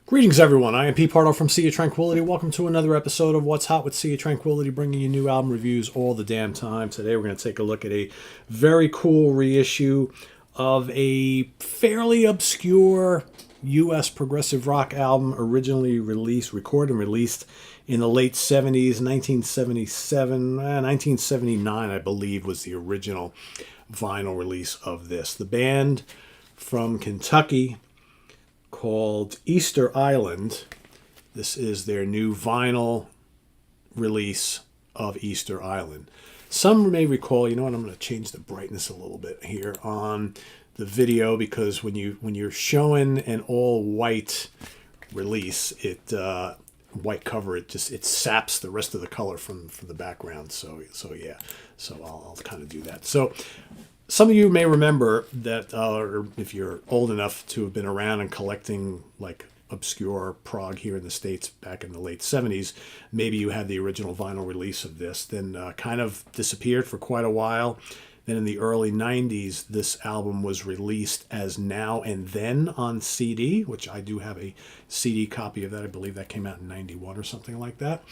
Greetings, everyone. I am Pete Pardo from Sea of Tranquility. Welcome to another episode of What's Hot with Sea of Tranquility, bringing you new album reviews all the damn time. Today, we're going to take a look at a very cool reissue of a fairly obscure U.S. progressive rock album, originally recorded and released in the late 70s, 1977, 1979, I believe, was the original vinyl release of this. The band from Kentucky, called Easter Island. This is their new vinyl release of Easter Island. Some may recall, you know what, I'm going to change the brightness a little bit here on the video, because when you're showing an all white release, white cover, it saps the rest of the color from the background. So I'll kind of do that. So some of you may remember that, or if you're old enough to have been around and collecting like obscure prog here in the States back in the late 70s, maybe you had the original vinyl release of this, then kind of disappeared for quite a while. Then in the early 90s, this album was released as Now and Then on CD, which I do have a CD copy of that. I believe that came out in 91 or something like that.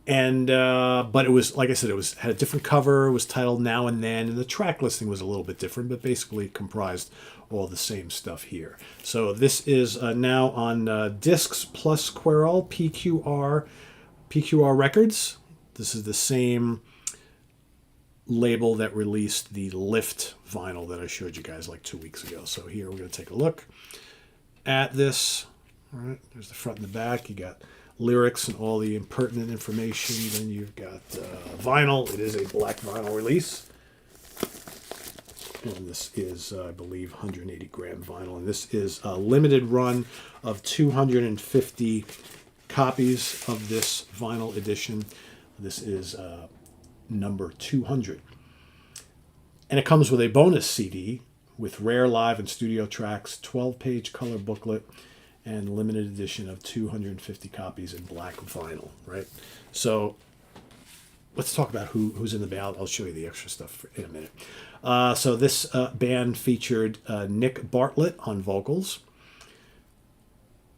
And but it was, like I said, had a different cover. It was titled Now and Then, and the track listing was a little bit different, but basically comprised all the same stuff here. So this is now on Discs plus Querol, PQR Records. This is the same label that released the Lift vinyl that I showed you guys like 2 weeks ago. So here we're going to take a look at this. All right, there's the front and the back. You got lyrics and all the impertinent information. Then you've got vinyl. It is a black vinyl release. And this is, I believe, 180 gram vinyl. And this is a limited run of 250 copies of this vinyl edition. This is number 200. And it comes with a bonus CD with rare live and studio tracks, 12-page color booklet, and limited edition of 250 copies in black vinyl, right? So let's talk about who's in the band. I'll show you the extra stuff in a minute. So this band featured Nick Bartlett on vocals,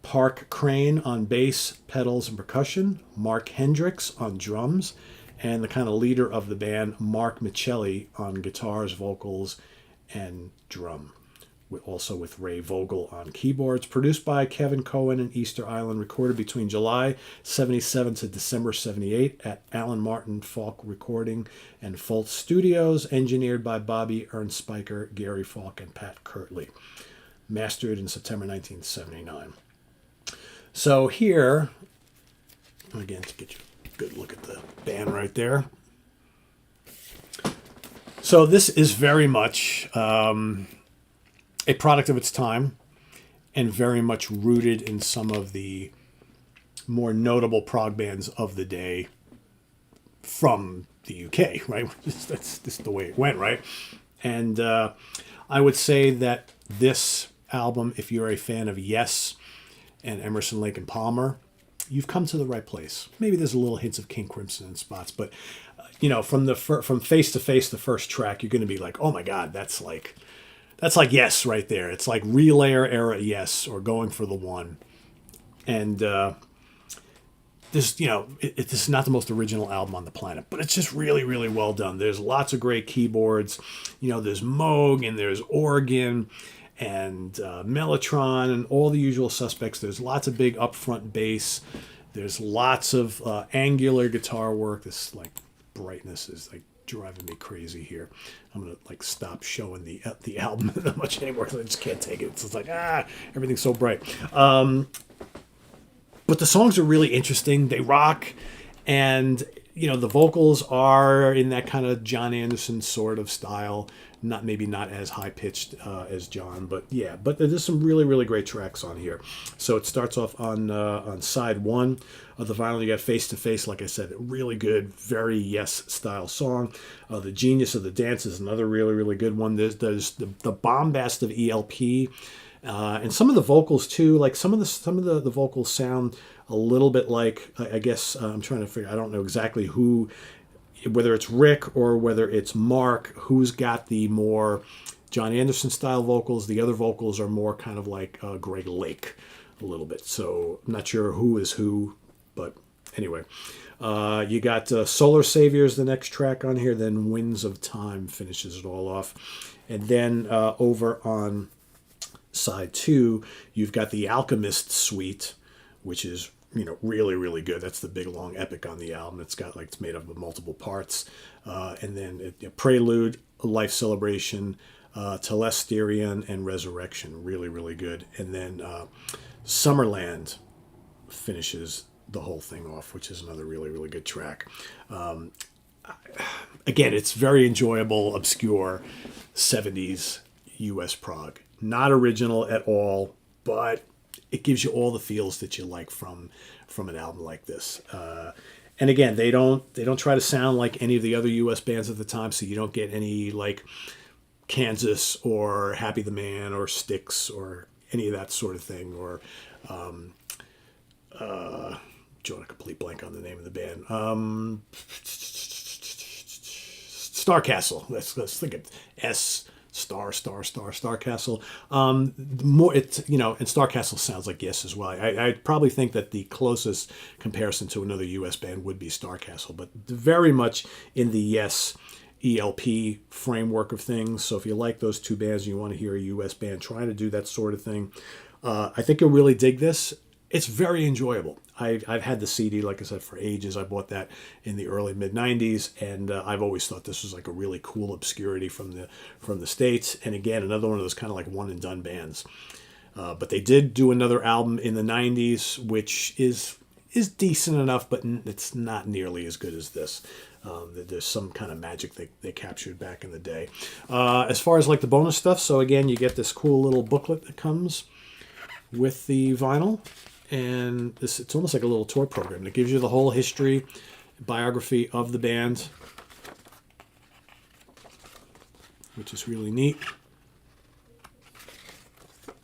Park Crane on bass, pedals, and percussion, Mark Hendricks on drums, and the kind of leader of the band, Mark Michelli, on guitars, vocals, and drum. Also with Ray Vogel on keyboards. Produced by Kevin Cohen and Easter Island. Recorded between July 77 to December 78 at Alan Martin Falk Recording and Fultz Studios. Engineered by Bobby Ernst-Spiker, Gary Falk, and Pat Kirtley. Mastered in September 1979. So here, again, to get you a good look at the band right there. So this is very much a product of its time, and very much rooted in some of the more notable prog bands of the day from the UK, right? That's just the way it went, right? And I would say that this album, if you're a fan of Yes and Emerson, Lake and Palmer, you've come to the right place. Maybe there's a little hints of King Crimson in spots, but from Face to Face, the first track, you're going to be like, oh my God, that's like Yes right there. It's like Relayer era Yes, or Going for the One. And this is not the most original album on the planet, but it's just really, really well done. There's lots of great keyboards. There's Moog and there's organ and Mellotron and all the usual suspects. There's lots of big upfront bass. There's lots of angular guitar work. This like brightness is like driving me crazy here. I'm gonna like stop showing the album that much anymore because I just can't take it. It's like everything's so bright. But the songs are really interesting. They rock, and the vocals are in that kind of John Anderson sort of style. Maybe not as high pitched as John, but yeah. But there's some really, really great tracks on here. So it starts off on side one of the vinyl. You got Face to Face, like I said, really good, very Yes style song. The Genius of the Dance is another really, really good one. There's the bombast of ELP. And some of the vocals too, like some of the vocals sound a little bit like, I guess I'm trying to figure. I don't know exactly who, whether it's Rick or whether it's Mark, who's got the more John Anderson style vocals. The other vocals are more kind of like Greg Lake a little bit. So I'm not sure who is who, but anyway. You got Solar Saviors, the next track on here. Then Winds of Time finishes it all off. And then over on side 2, you've got the Alchemist Suite, which is really, really good. That's the big long epic on the album. It's made up of multiple parts. And then Prelude, Life Celebration, Telesterion, and Resurrection. Really, really good. And then Summerland finishes the whole thing off, which is another really, really good track. Again, it's very enjoyable, obscure 70s US prog. Not original at all, but it gives you all the feels that you like from an album like this. And again, they don't try to sound like any of the other US bands at the time, so you don't get any like Kansas or Happy the Man or Styx or any of that sort of thing, or drawing a complete blank on the name of the band. Starcastle. Let's think of S Starcastle. More it's and Starcastle sounds like Yes as well. I probably think that the closest comparison to another U.S. band would be Starcastle, but very much in the Yes ELP framework of things. So if you like those two bands and you want to hear a U.S. band trying to do that sort of thing, I think you'll really dig this. It's very enjoyable. I've had the CD, like I said, for ages. I bought that in the early mid-90s, and I've always thought this was like a really cool obscurity from the States. And again, another one of those kind of like one-and-done bands. But they did do another album in the 90s, which is decent enough, but it's not nearly as good as this. There's some kind of magic they captured back in the day. As far as like the bonus stuff, so again, you get this cool little booklet that comes with the vinyl. And it's almost like a little tour program that gives you the whole history, biography of the band, which is really neat.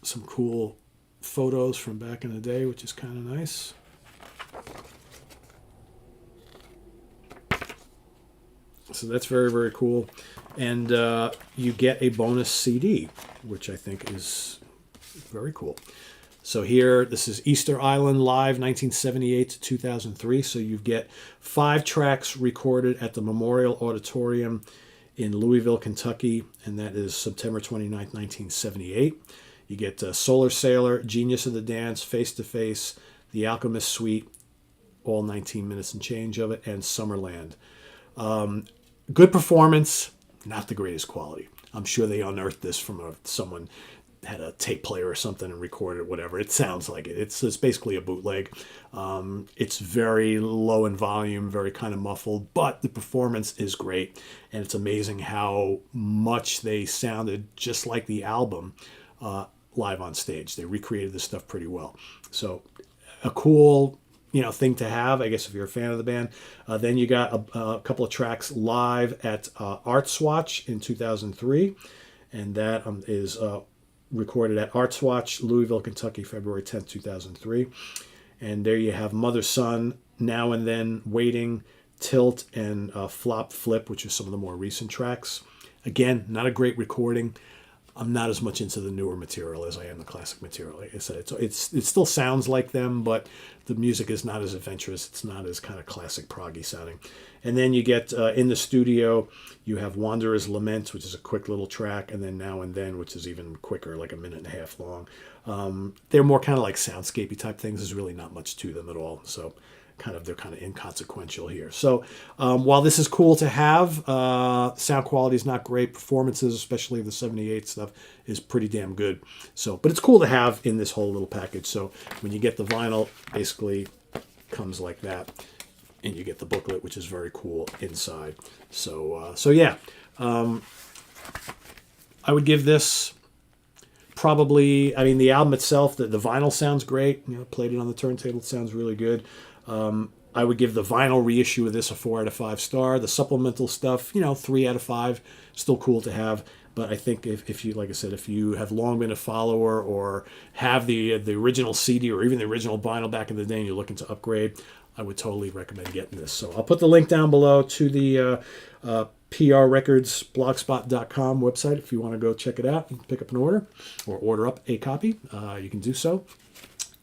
Some cool photos from back in the day, which is kind of nice. So that's very, very cool. And you get a bonus CD, which I think is very cool. So here, this is Easter Island Live, 1978 to 2003. So you get 5 tracks recorded at the Memorial Auditorium in Louisville, Kentucky, and that is September 29th, 1978. You get Solar Sailor, Genius of the Dance, Face to Face, The Alchemist Suite, all 19 minutes and change of it, and Summerland. Good performance, not the greatest quality. I'm sure they unearthed this from someone had a tape player or something and recorded it, whatever. It sounds like it. It's basically a bootleg. It's very low in volume, very kind of muffled, but the performance is great. And it's amazing how much they sounded just like the album live on stage. They recreated this stuff pretty well. So a cool thing to have, I guess, if you're a fan of the band. Then you got a couple of tracks live at Art Swatch in 2003. And that is recorded at Art Swatch, Louisville, Kentucky, February 10th, 2003. And there you have Mother Son, Now and Then, Waiting, Tilt, and Flop Flip, which are some of the more recent tracks. Again, not a great recording. I'm not as much into the newer material as I am the classic material. Like I said, it still sounds like them, but the music is not as adventurous. It's not as kind of classic proggy sounding. And then you get in the studio, you have Wanderer's Lament, which is a quick little track, and then Now and Then, which is even quicker, like a minute and a half long. They're more kind of like soundscapey type things. There's really not much to them at all. So they're kind of inconsequential here. So while this is cool to have, sound quality is not great. Performances, especially the 78 stuff, is pretty damn good. So, but it's cool to have in this whole little package. So when you get the vinyl, basically comes like that, and you get the booklet, which is very cool inside. So yeah, I would give this probably. I mean, the album itself, the vinyl sounds great. Played it on the turntable, it sounds really good. I would give the vinyl reissue of this a 4 out of 5 star. The supplemental stuff, 3 out of 5. Still cool to have. But I think if you, like I said, if you have long been a follower or have the original CD or even the original vinyl back in the day and you're looking to upgrade, I would totally recommend getting this. So I'll put the link down below to the prrecordsblogspot.com website if you want to go check it out and pick up an order or order up a copy. You can do so.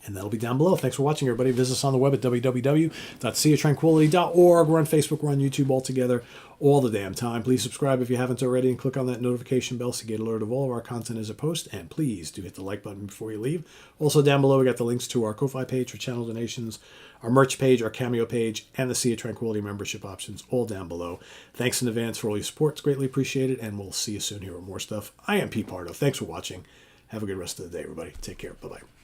And that'll be down below. Thanks for watching, everybody. Visit us on the web at www.seatranquility.org. We're on Facebook. We're on YouTube all together all the damn time. Please subscribe if you haven't already and click on that notification bell so you get alert of all of our content as a post. And please do hit the like button before you leave. Also down below, we got the links to our Ko-Fi page for channel donations, our merch page, our Cameo page, and the Sea of Tranquility membership options all down below. Thanks in advance for all your support. It's greatly appreciated, and we'll see you soon here with more stuff. I am Pete Pardo. Thanks for watching. Have a good rest of the day, everybody. Take care. Bye-bye.